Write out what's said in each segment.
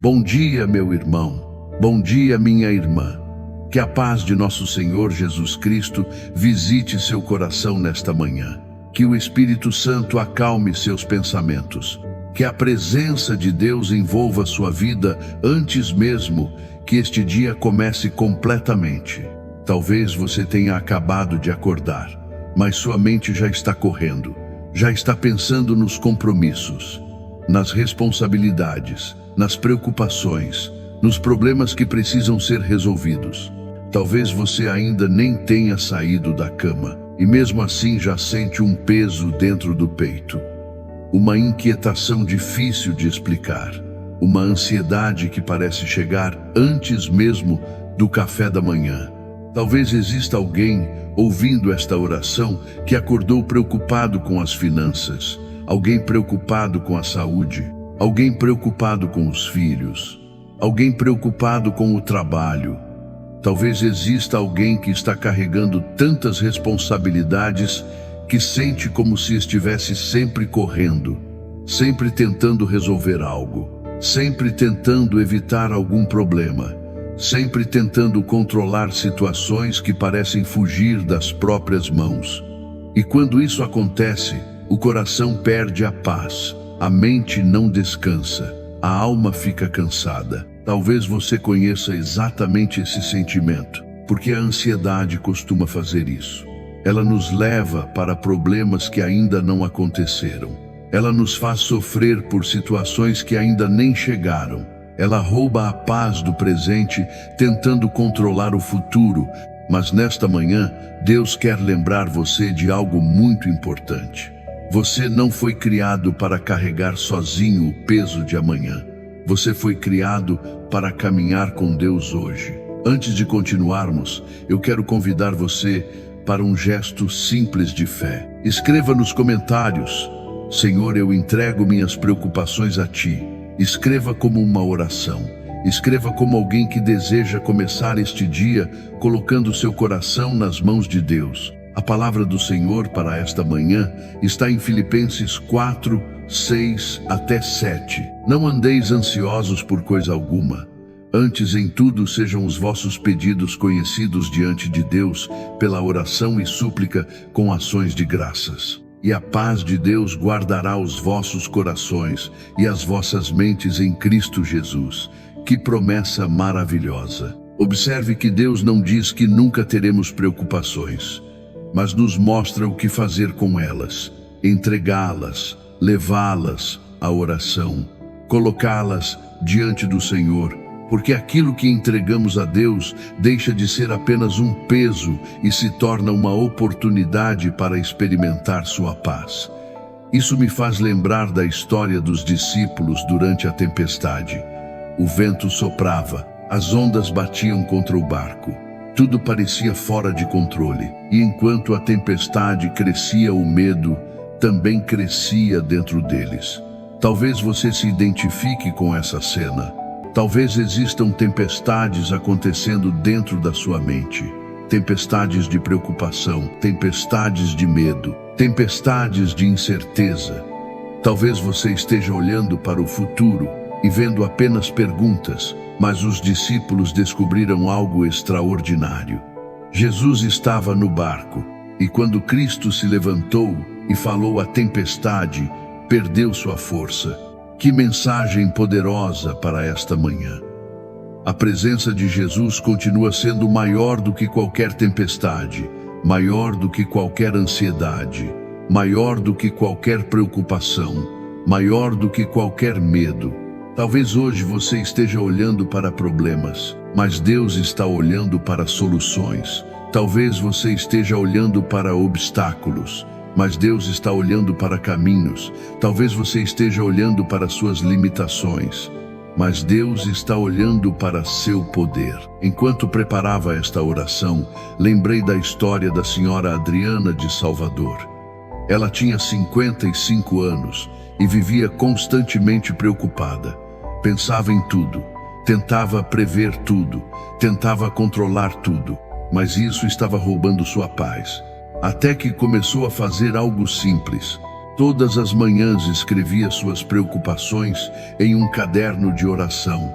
Bom dia, meu irmão. Bom dia, minha irmã. Que a paz de nosso Senhor Jesus Cristo visite seu coração nesta manhã. Que o Espírito Santo acalme seus pensamentos. Que a presença de Deus envolva sua vida antes mesmo que este dia comece completamente. Talvez você tenha acabado de acordar, mas sua mente já está correndo, já está pensando nos compromissos, nas responsabilidades, nas preocupações, nos problemas que precisam ser resolvidos. Talvez você ainda nem tenha saído da cama e mesmo assim já sente um peso dentro do peito. Uma inquietação difícil de explicar, uma ansiedade que parece chegar antes mesmo do café da manhã. Talvez exista alguém ouvindo esta oração que acordou preocupado com as finanças, alguém preocupado com a saúde, alguém preocupado com os filhos, alguém preocupado com o trabalho. Talvez exista alguém que está carregando tantas responsabilidades que sente como se estivesse sempre correndo, sempre tentando resolver algo, sempre tentando evitar algum problema, sempre tentando controlar situações que parecem fugir das próprias mãos. E quando isso acontece, o coração perde a paz. A mente não descansa, a alma fica cansada. Talvez você conheça exatamente esse sentimento, porque a ansiedade costuma fazer isso. Ela nos leva para problemas que ainda não aconteceram. Ela nos faz sofrer por situações que ainda nem chegaram. Ela rouba a paz do presente, tentando controlar o futuro. Mas nesta manhã, Deus quer lembrar você de algo muito importante. Você não foi criado para carregar sozinho o peso de amanhã. Você foi criado para caminhar com Deus hoje. Antes de continuarmos, eu quero convidar você para um gesto simples de fé. Escreva nos comentários: Senhor, eu entrego minhas preocupações a Ti. Escreva como uma oração. Escreva como alguém que deseja começar este dia colocando seu coração nas mãos de Deus. A palavra do Senhor para esta manhã está em Filipenses 4, 6 até 7. Não andeis ansiosos por coisa alguma. Antes em tudo sejam os vossos pedidos conhecidos diante de Deus pela oração e súplica com ações de graças. E a paz de Deus guardará os vossos corações e as vossas mentes em Cristo Jesus. Que promessa maravilhosa! Observe que Deus não diz que nunca teremos preocupações, mas nos mostra o que fazer com elas, entregá-las, levá-las à oração, colocá-las diante do Senhor, porque aquilo que entregamos a Deus deixa de ser apenas um peso e se torna uma oportunidade para experimentar sua paz. Isso me faz lembrar da história dos discípulos durante a tempestade. O vento soprava, as ondas batiam contra o barco. Tudo parecia fora de controle, e enquanto a tempestade crescia, o medo também crescia dentro deles. Talvez você se identifique com essa cena. Talvez existam tempestades acontecendo dentro da sua mente. Tempestades de preocupação, tempestades de medo, tempestades de incerteza. Talvez você esteja olhando para o futuro e vendo apenas perguntas, mas os discípulos descobriram algo extraordinário. Jesus estava no barco, e quando Cristo se levantou e falou à tempestade, perdeu sua força. Que mensagem poderosa para esta manhã! A presença de Jesus continua sendo maior do que qualquer tempestade, maior do que qualquer ansiedade, maior do que qualquer preocupação, maior do que qualquer medo. Talvez hoje você esteja olhando para problemas, mas Deus está olhando para soluções. Talvez você esteja olhando para obstáculos, mas Deus está olhando para caminhos. Talvez você esteja olhando para suas limitações, mas Deus está olhando para seu poder. Enquanto preparava esta oração, lembrei da história da senhora Adriana de Salvador. Ela tinha 55 anos e vivia constantemente preocupada. Pensava em tudo, tentava prever tudo, tentava controlar tudo, mas isso estava roubando sua paz. Até que começou a fazer algo simples. Todas as manhãs escrevia suas preocupações em um caderno de oração.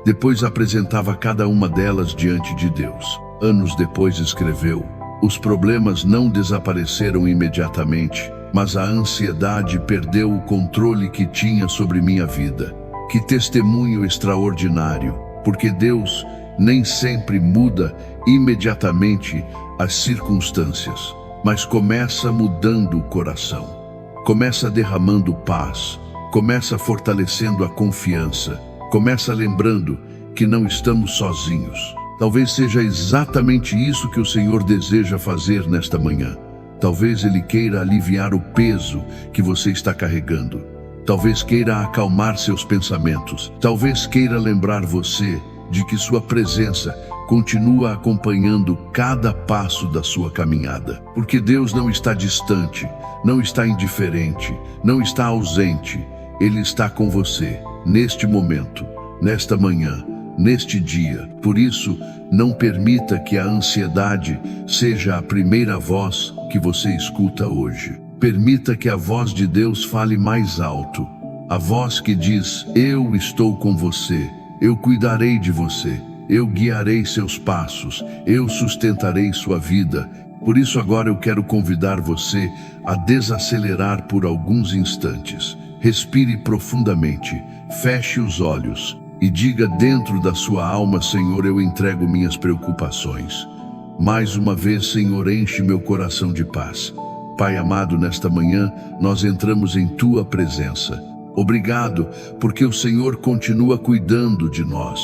Depois apresentava cada uma delas diante de Deus. Anos depois escreveu: os problemas não desapareceram imediatamente, mas a ansiedade perdeu o controle que tinha sobre minha vida. Que testemunho extraordinário, porque Deus nem sempre muda imediatamente as circunstâncias, mas começa mudando o coração. Começa derramando paz, começa fortalecendo a confiança, começa lembrando que não estamos sozinhos. Talvez seja exatamente isso que o Senhor deseja fazer nesta manhã. Talvez Ele queira aliviar o peso que você está carregando. Talvez queira acalmar seus pensamentos. Talvez queira lembrar você de que sua presença continua acompanhando cada passo da sua caminhada. Porque Deus não está distante, não está indiferente, não está ausente. Ele está com você, neste momento, nesta manhã, neste dia. Por isso, não permita que a ansiedade seja a primeira voz que você escuta hoje. Permita que a voz de Deus fale mais alto. A voz que diz: eu estou com você, eu cuidarei de você, eu guiarei seus passos, eu sustentarei sua vida. Por isso agora eu quero convidar você a desacelerar por alguns instantes. Respire profundamente, feche os olhos e diga dentro da sua alma: Senhor, eu entrego minhas preocupações. Mais uma vez, Senhor, enche meu coração de paz. Pai amado, nesta manhã nós entramos em Tua presença. Obrigado, porque o Senhor continua cuidando de nós.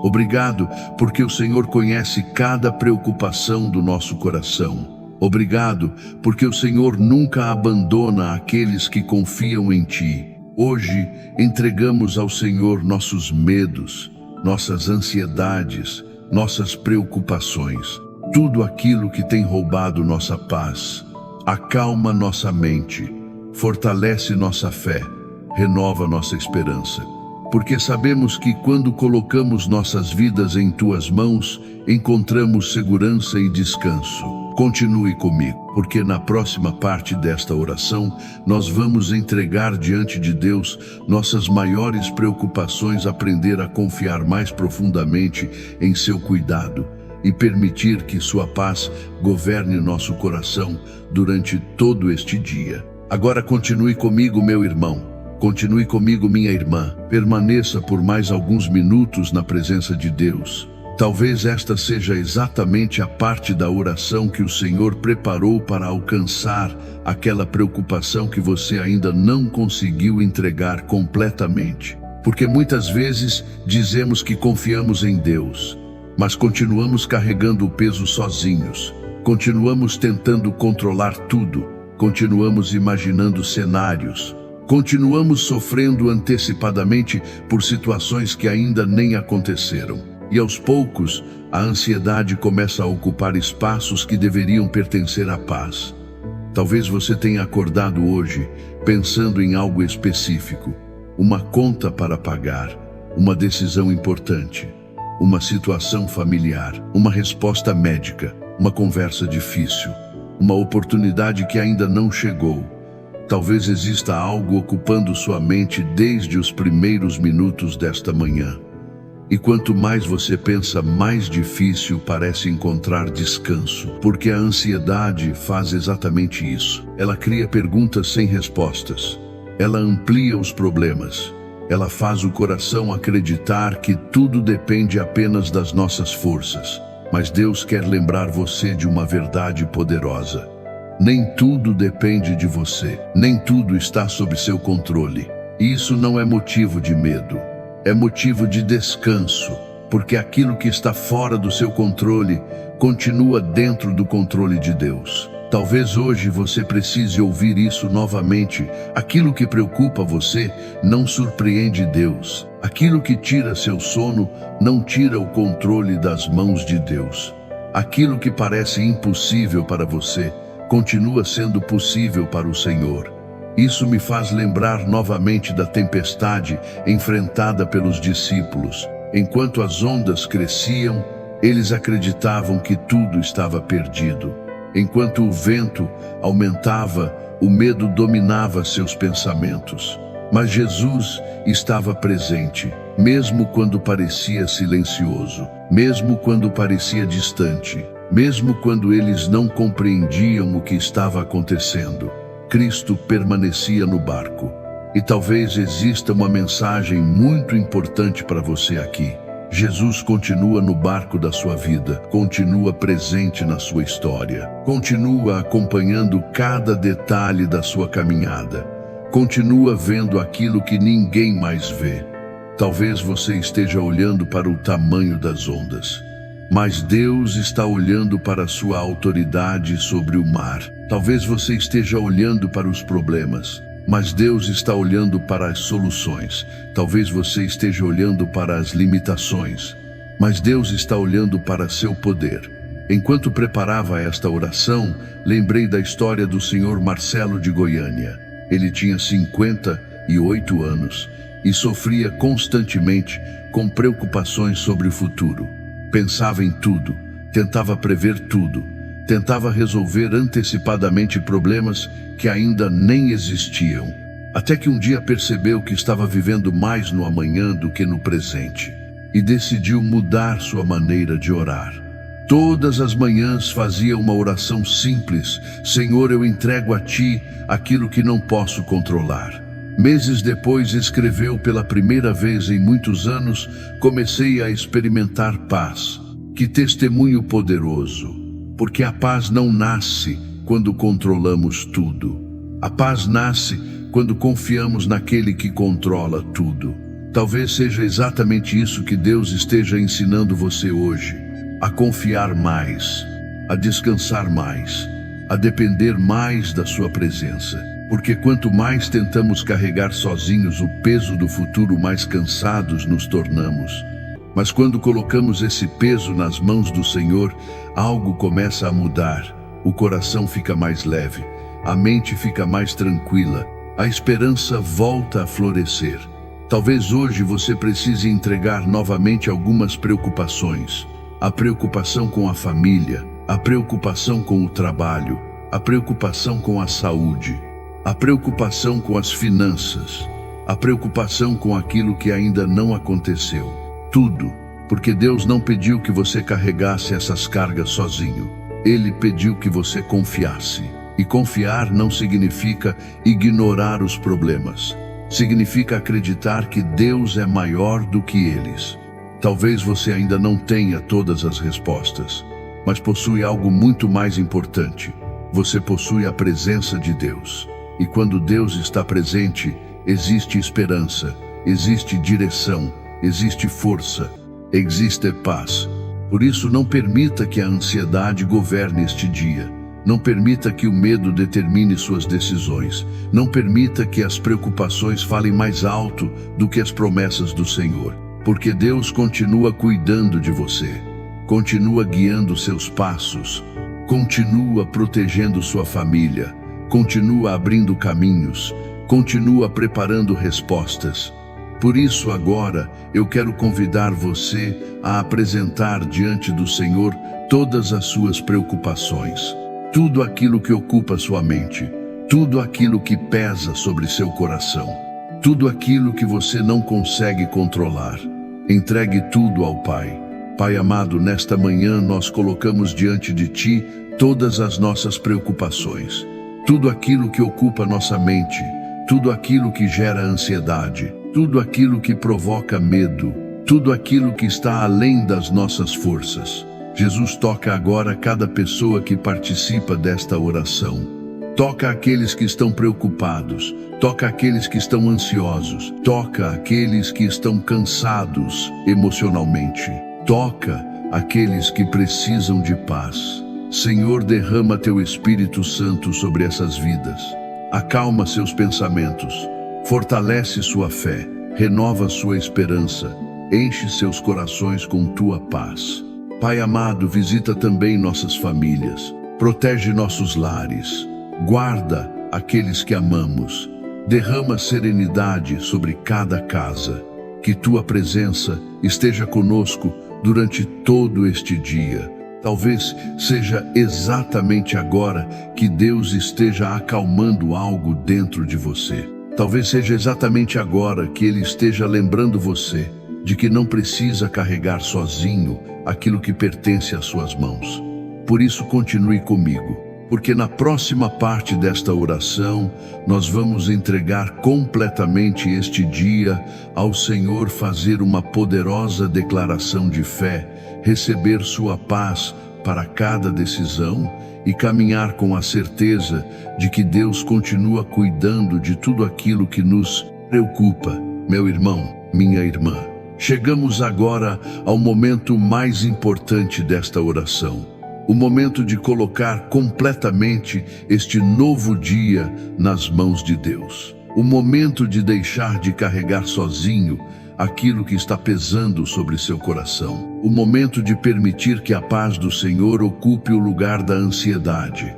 Obrigado, porque o Senhor conhece cada preocupação do nosso coração. Obrigado, porque o Senhor nunca abandona aqueles que confiam em Ti. Hoje, entregamos ao Senhor nossos medos, nossas ansiedades, nossas preocupações, tudo aquilo que tem roubado nossa paz. Acalma nossa mente, fortalece nossa fé, renova nossa esperança. Porque sabemos que quando colocamos nossas vidas em Tuas mãos, encontramos segurança e descanso. Continue comigo, porque na próxima parte desta oração, nós vamos entregar diante de Deus nossas maiores preocupações, aprender a confiar mais profundamente em Seu cuidado e permitir que Sua paz governe nosso coração durante todo este dia. Agora continue comigo, meu irmão. Continue comigo, minha irmã. Permaneça por mais alguns minutos na presença de Deus. Talvez esta seja exatamente a parte da oração que o Senhor preparou para alcançar aquela preocupação que você ainda não conseguiu entregar completamente. Porque muitas vezes dizemos que confiamos em Deus, mas continuamos carregando o peso sozinhos. Continuamos tentando controlar tudo. Continuamos imaginando cenários. Continuamos sofrendo antecipadamente por situações que ainda nem aconteceram. E aos poucos, a ansiedade começa a ocupar espaços que deveriam pertencer à paz. Talvez você tenha acordado hoje pensando em algo específico, uma conta para pagar, uma decisão importante, uma situação familiar, uma resposta médica, uma conversa difícil, uma oportunidade que ainda não chegou. Talvez exista algo ocupando sua mente desde os primeiros minutos desta manhã. E quanto mais você pensa, mais difícil parece encontrar descanso, porque a ansiedade faz exatamente isso. Ela cria perguntas sem respostas. Ela amplia os problemas. Ela faz o coração acreditar que tudo depende apenas das nossas forças. Mas Deus quer lembrar você de uma verdade poderosa. Nem tudo depende de você. Nem tudo está sob seu controle. E isso não é motivo de medo. É motivo de descanso, porque aquilo que está fora do seu controle continua dentro do controle de Deus. Talvez hoje você precise ouvir isso novamente. Aquilo que preocupa você não surpreende Deus. Aquilo que tira seu sono não tira o controle das mãos de Deus. Aquilo que parece impossível para você continua sendo possível para o Senhor. Isso me faz lembrar novamente da tempestade enfrentada pelos discípulos. Enquanto as ondas cresciam, eles acreditavam que tudo estava perdido. Enquanto o vento aumentava, O medo dominava seus pensamentos. Mas Jesus estava presente, mesmo quando parecia silencioso, mesmo quando parecia distante, mesmo quando eles não compreendiam o que estava acontecendo. Cristo permanecia no barco. E talvez exista uma mensagem muito importante para você aqui. Jesus continua no barco da sua vida, continua presente na sua história, continua acompanhando cada detalhe da sua caminhada, continua vendo aquilo que ninguém mais vê. Talvez você esteja olhando para o tamanho das ondas, mas Deus está olhando para a sua autoridade sobre o mar. Talvez você esteja olhando para os problemas, mas Deus está olhando para as soluções. Talvez você esteja olhando para as limitações, mas Deus está olhando para seu poder. Enquanto preparava esta oração, lembrei da história do senhor Marcelo de Goiânia. Ele tinha 58 anos e sofria constantemente com preocupações sobre o futuro. Pensava em tudo, tentava prever tudo, tentava resolver antecipadamente problemas que ainda nem existiam. Até que um dia percebeu que estava vivendo mais no amanhã do que no presente e decidiu mudar sua maneira de orar. Todas as manhãs fazia uma oração simples: Senhor, eu entrego a Ti aquilo que não posso controlar. Meses depois escreveu: pela primeira vez em muitos anos, comecei a experimentar paz. Que testemunho poderoso! Porque a paz não nasce quando controlamos tudo. A paz nasce quando confiamos naquele que controla tudo. Talvez seja exatamente isso que Deus esteja ensinando você hoje: a confiar mais, a descansar mais, a depender mais da sua presença. Porque quanto mais tentamos carregar sozinhos o peso do futuro, mais cansados nos tornamos. Mas quando colocamos esse peso nas mãos do Senhor, algo começa a mudar. O coração fica mais leve, a mente fica mais tranquila, a esperança volta a florescer. Talvez hoje você precise entregar novamente algumas preocupações. A preocupação com a família, a preocupação com o trabalho, a preocupação com a saúde, a preocupação com as finanças, a preocupação com aquilo que ainda não aconteceu. Tudo, porque Deus não pediu que você carregasse essas cargas sozinho. Ele pediu que você confiasse. E confiar não significa ignorar os problemas. Significa acreditar que Deus é maior do que eles. Talvez você ainda não tenha todas as respostas, mas possui algo muito mais importante. Você possui a presença de Deus. E quando Deus está presente, existe esperança, existe direção, existe força, existe paz. Por isso, não permita que a ansiedade governe este dia. Não permita que o medo determine suas decisões. Não permita que as preocupações falem mais alto do que as promessas do Senhor. Porque Deus continua cuidando de você, continua guiando seus passos, continua protegendo sua família, continua abrindo caminhos, continua preparando respostas. Por isso agora eu quero convidar você a apresentar diante do Senhor todas as suas preocupações, tudo aquilo que ocupa sua mente, tudo aquilo que pesa sobre seu coração, tudo aquilo que você não consegue controlar. Entregue tudo ao Pai. Pai amado, nesta manhã nós colocamos diante de Ti todas as nossas preocupações, tudo aquilo que ocupa nossa mente, tudo aquilo que gera ansiedade, tudo aquilo que provoca medo, tudo aquilo que está além das nossas forças. Jesus, toca agora cada pessoa que participa desta oração. Toca aqueles que estão preocupados, toca aqueles que estão ansiosos, toca aqueles que estão cansados emocionalmente, toca aqueles que precisam de paz. Senhor, derrama Teu Espírito Santo sobre essas vidas. Acalma seus pensamentos, fortalece sua fé, renova sua esperança, enche seus corações com Tua paz. Pai amado, visita também nossas famílias, protege nossos lares, guarda aqueles que amamos, derrama serenidade sobre cada casa. Que Tua presença esteja conosco durante todo este dia. Talvez seja exatamente agora que Deus esteja acalmando algo dentro de você. Talvez seja exatamente agora que Ele esteja lembrando você de que não precisa carregar sozinho aquilo que pertence às suas mãos. Por isso, continue comigo, porque na próxima parte desta oração, nós vamos entregar completamente este dia ao Senhor, fazer uma poderosa declaração de fé, receber sua paz para cada decisão e caminhar com a certeza de que Deus continua cuidando de tudo aquilo que nos preocupa. Meu irmão, minha irmã, chegamos agora ao momento mais importante desta oração. O momento de colocar completamente este novo dia nas mãos de Deus. O momento de deixar de carregar sozinho aquilo que está pesando sobre seu coração. O momento de permitir que a paz do Senhor ocupe o lugar da ansiedade.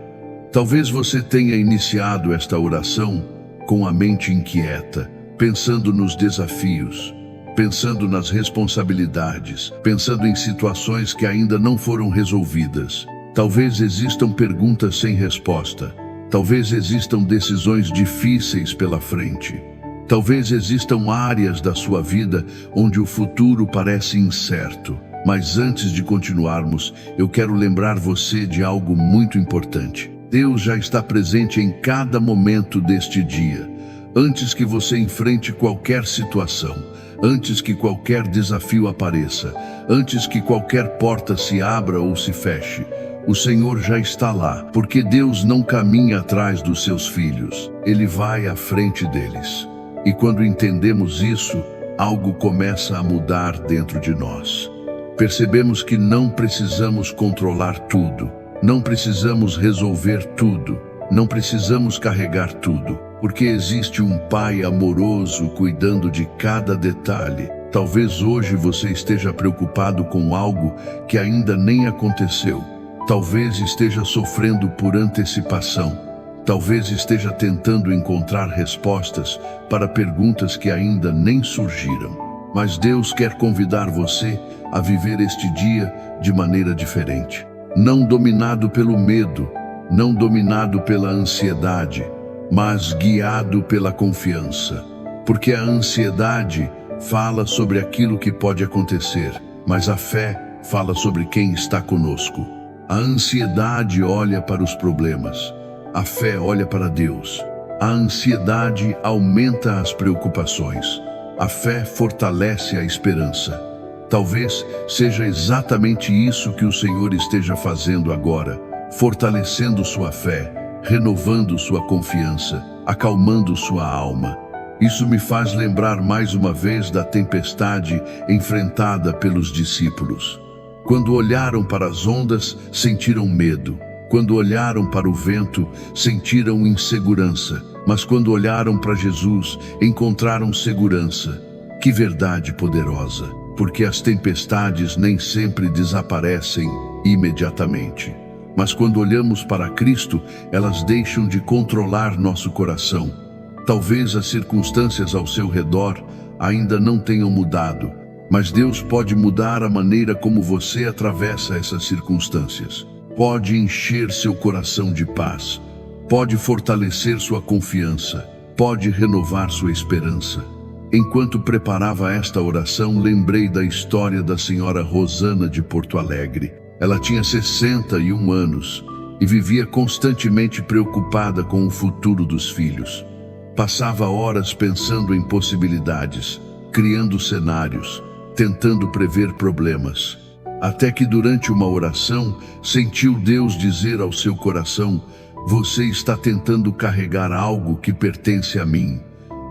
Talvez você tenha iniciado esta oração com a mente inquieta, pensando nos desafios, pensando nas responsabilidades, pensando em situações que ainda não foram resolvidas. Talvez existam perguntas sem resposta. Talvez existam decisões difíceis pela frente. Talvez existam áreas da sua vida onde o futuro parece incerto. Mas antes de continuarmos, eu quero lembrar você de algo muito importante. Deus já está presente em cada momento deste dia. Antes que você enfrente qualquer situação, antes que qualquer desafio apareça, antes que qualquer porta se abra ou se feche, o Senhor já está lá, porque Deus não caminha atrás dos seus filhos, Ele vai à frente deles. E quando entendemos isso, algo começa a mudar dentro de nós. Percebemos que não precisamos controlar tudo, não precisamos resolver tudo, não precisamos carregar tudo, porque existe um Pai amoroso cuidando de cada detalhe. Talvez hoje você esteja preocupado com algo que ainda nem aconteceu. Talvez esteja sofrendo por antecipação. Talvez esteja tentando encontrar respostas para perguntas que ainda nem surgiram. Mas Deus quer convidar você a viver este dia de maneira diferente. Não dominado pelo medo, não dominado pela ansiedade, mas guiado pela confiança. Porque a ansiedade fala sobre aquilo que pode acontecer, mas a fé fala sobre quem está conosco. A ansiedade olha para os problemas. A fé olha para Deus. A ansiedade aumenta as preocupações. A fé fortalece a esperança. Talvez seja exatamente isso que o Senhor esteja fazendo agora, fortalecendo sua fé, renovando sua confiança, acalmando sua alma. Isso me faz lembrar mais uma vez da tempestade enfrentada pelos discípulos. Quando olharam para as ondas, sentiram medo. Quando olharam para o vento, sentiram insegurança, mas quando olharam para Jesus, encontraram segurança. Que verdade poderosa, porque as tempestades nem sempre desaparecem imediatamente. Mas quando olhamos para Cristo, elas deixam de controlar nosso coração. Talvez as circunstâncias ao seu redor ainda não tenham mudado, mas Deus pode mudar a maneira como você atravessa essas circunstâncias. Pode encher seu coração de paz, pode fortalecer sua confiança, pode renovar sua esperança. Enquanto preparava esta oração, lembrei da história da senhora Rosana de Porto Alegre. Ela tinha 61 anos e vivia constantemente preocupada com o futuro dos filhos. Passava horas pensando em possibilidades, criando cenários, tentando prever problemas. Até que durante uma oração, sentiu Deus dizer ao seu coração: "Você está tentando carregar algo que pertence a mim."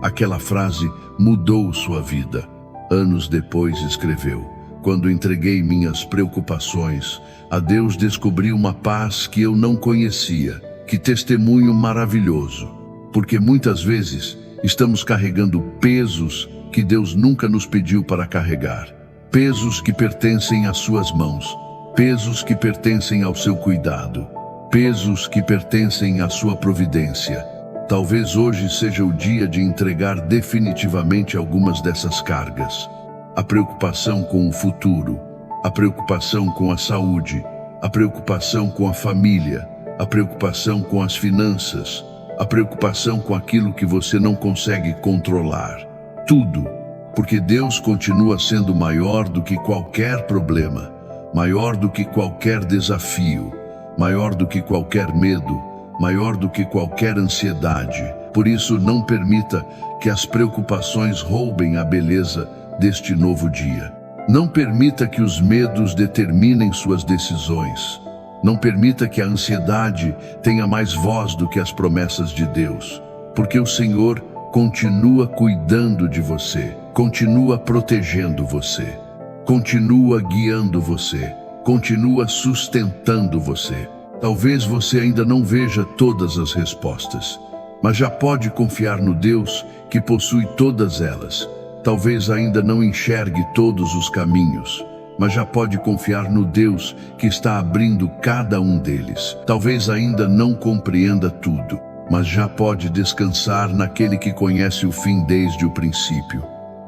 Aquela frase mudou sua vida. Anos depois escreveu: "Quando entreguei minhas preocupações a Deus, descobri uma paz que eu não conhecia. Que testemunho maravilhoso! Porque muitas vezes estamos carregando pesos que Deus nunca nos pediu para carregar. Pesos que pertencem às suas mãos, pesos que pertencem ao seu cuidado, pesos que pertencem à sua providência. Talvez hoje seja o dia de entregar definitivamente algumas dessas cargas. A preocupação com o futuro, a preocupação com a saúde, a preocupação com a família, a preocupação com as finanças, a preocupação com aquilo que você não consegue controlar. Tudo, porque Deus continua sendo maior do que qualquer problema, maior do que qualquer desafio, maior do que qualquer medo, maior do que qualquer ansiedade. Por isso, não permita que as preocupações roubem a beleza deste novo dia. Não permita que os medos determinem suas decisões. Não permita que a ansiedade tenha mais voz do que as promessas de Deus, porque o Senhor continua cuidando de você, continua protegendo você, continua guiando você, continua sustentando você. Talvez você ainda não veja todas as respostas, mas já pode confiar no Deus que possui todas elas. Talvez ainda não enxergue todos os caminhos, mas já pode confiar no Deus que está abrindo cada um deles. Talvez ainda não compreenda tudo, mas já pode descansar naquele que conhece o fim desde o princípio.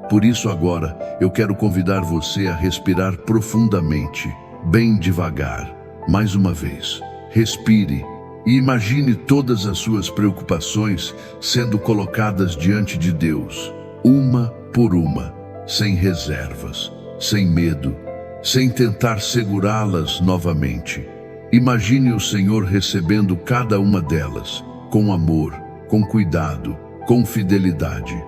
Por isso agora eu quero convidar você a respirar profundamente, bem devagar. Mais uma vez, respire e imagine todas as suas preocupações sendo colocadas diante de Deus, uma por uma, sem reservas, sem medo, sem tentar segurá-las novamente. Imagine o Senhor recebendo cada uma delas, com amor, com cuidado, com fidelidade.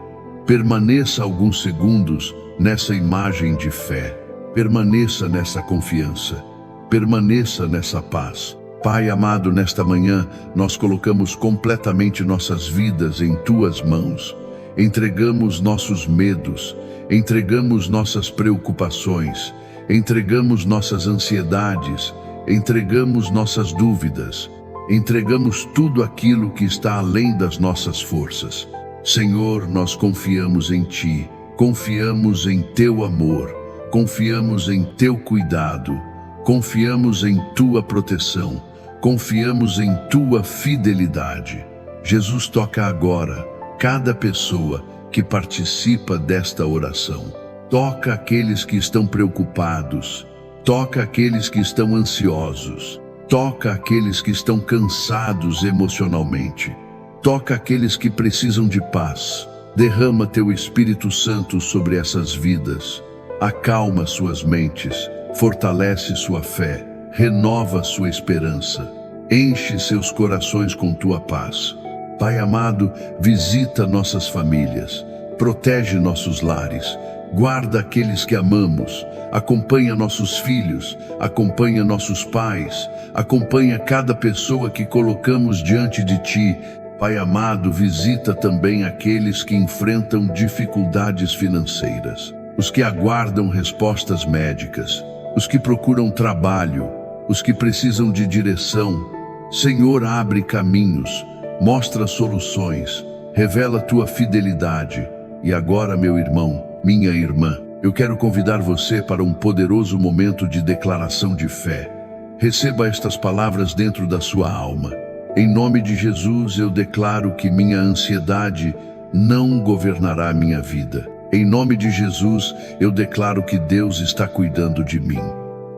Permaneça alguns segundos nessa imagem de fé. Permaneça nessa confiança. Permaneça nessa paz. Pai amado, nesta manhã, nós colocamos completamente nossas vidas em Tuas mãos. Entregamos nossos medos, entregamos nossas preocupações, entregamos nossas ansiedades, entregamos nossas dúvidas, entregamos tudo aquilo que está além das nossas forças. Senhor, nós confiamos em Ti, confiamos em Teu amor, confiamos em Teu cuidado, confiamos em Tua proteção, confiamos em Tua fidelidade. Jesus, toca agora cada pessoa que participa desta oração. Toca aqueles que estão preocupados, toca aqueles que estão ansiosos, toca aqueles que estão cansados emocionalmente, toca aqueles que precisam de paz. Derrama Teu Espírito Santo sobre essas vidas, acalma suas mentes, fortalece sua fé, renova sua esperança, enche seus corações com Tua paz. Pai amado, visita nossas famílias, protege nossos lares, guarda aqueles que amamos, acompanha nossos filhos, acompanha nossos pais, acompanha cada pessoa que colocamos diante de Ti. Pai amado, visita também aqueles que enfrentam dificuldades financeiras, os que aguardam respostas médicas, os que procuram trabalho, os que precisam de direção. Senhor, abre caminhos, mostra soluções, revela Tua fidelidade. E agora, meu irmão, minha irmã, eu quero convidar você para um poderoso momento de declaração de fé. Receba estas palavras dentro da sua alma. Em nome de Jesus, eu declaro que minha ansiedade não governará minha vida. Em nome de Jesus, eu declaro que Deus está cuidando de mim.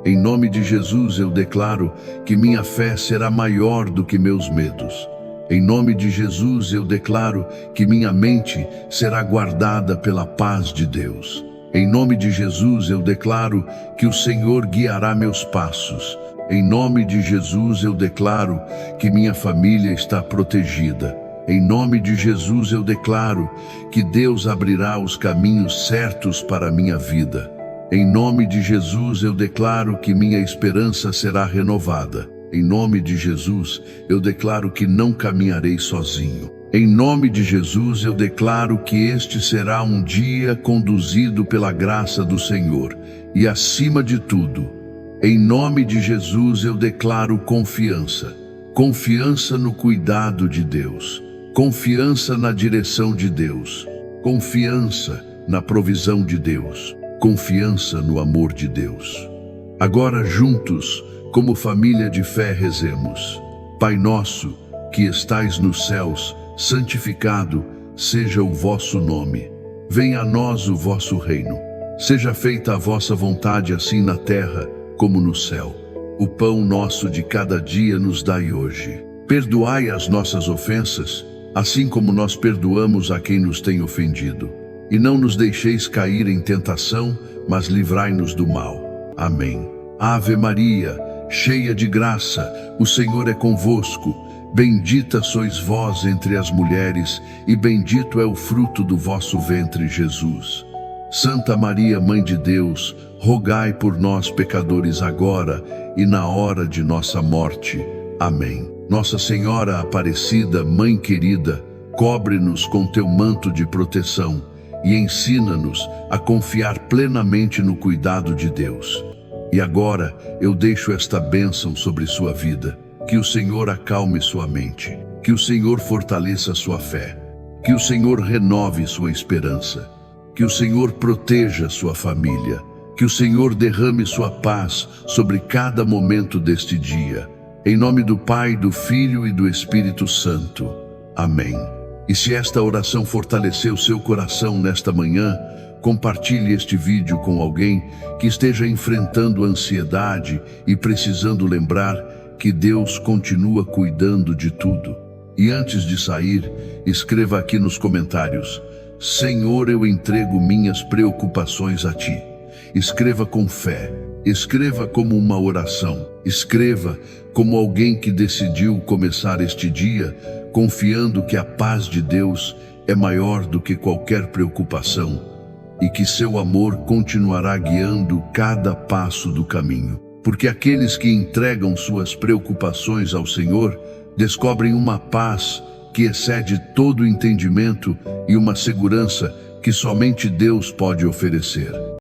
Em nome de Jesus, eu declaro que minha fé será maior do que meus medos. Em nome de Jesus, eu declaro que minha mente será guardada pela paz de Deus. Em nome de Jesus, eu declaro que o Senhor guiará meus passos. Em nome de Jesus, eu declaro que minha família está protegida. Em nome de Jesus, eu declaro que Deus abrirá os caminhos certos para a minha vida. Em nome de Jesus, eu declaro que minha esperança será renovada. Em nome de Jesus, eu declaro que não caminharei sozinho. Em nome de Jesus, eu declaro que este será um dia conduzido pela graça do Senhor. E acima de tudo, em nome de Jesus, eu declaro confiança. Confiança no cuidado de Deus. Confiança na direção de Deus. Confiança na provisão de Deus. Confiança no amor de Deus. Agora, juntos, como família de fé, rezemos. Pai nosso, que estais nos céus, santificado seja o vosso nome. Venha a nós o vosso reino. Seja feita a vossa vontade, assim na terra como no céu. O pão nosso de cada dia nos dai hoje. Perdoai as nossas ofensas, assim como nós perdoamos a quem nos tem ofendido. E não nos deixeis cair em tentação, mas livrai-nos do mal. Amém. Ave Maria, cheia de graça, o Senhor é convosco. Bendita sois vós entre as mulheres, e bendito é o fruto do vosso ventre, Jesus. Santa Maria, Mãe de Deus, rogai por nós, pecadores, agora e na hora de nossa morte. Amém. Nossa Senhora Aparecida, Mãe querida, cobre-nos com teu manto de proteção e ensina-nos a confiar plenamente no cuidado de Deus. E agora eu deixo esta bênção sobre sua vida. Que o Senhor acalme sua mente, que o Senhor fortaleça sua fé, que o Senhor renove sua esperança, que o Senhor proteja sua família, que o Senhor derrame sua paz sobre cada momento deste dia. Em nome do Pai, do Filho e do Espírito Santo. Amém. E se esta oração fortaleceu seu coração nesta manhã, compartilhe este vídeo com alguém que esteja enfrentando ansiedade e precisando lembrar que Deus continua cuidando de tudo. E antes de sair, escreva aqui nos comentários: Senhor, eu entrego minhas preocupações a Ti. Escreva com fé, escreva como uma oração, escreva como alguém que decidiu começar este dia confiando que a paz de Deus é maior do que qualquer preocupação e que seu amor continuará guiando cada passo do caminho. Porque aqueles que entregam suas preocupações ao Senhor descobrem uma paz que excede todo o entendimento e uma segurança que somente Deus pode oferecer.